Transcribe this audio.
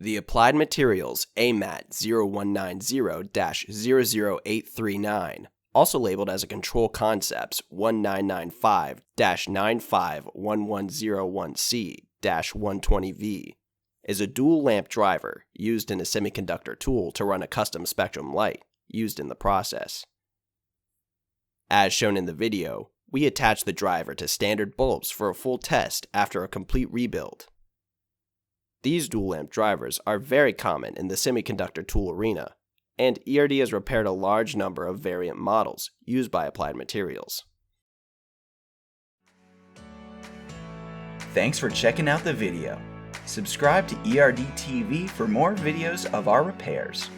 The Applied Materials AMAT 0190-00839, also labeled as a Control Concepts 1995-951101C-120V, is a dual lamp driver used in a semiconductor tool to run a custom spectrum light used in the process. As shown in the video, we attach the driver to standard bulbs for a full test after a complete rebuild. These dual lamp drivers are very common in the semiconductor tool arena, and ERD has repaired a large number of variant models used by Applied Materials. Thanks for checking out the video. Subscribe to ERD TV for more videos of our repairs.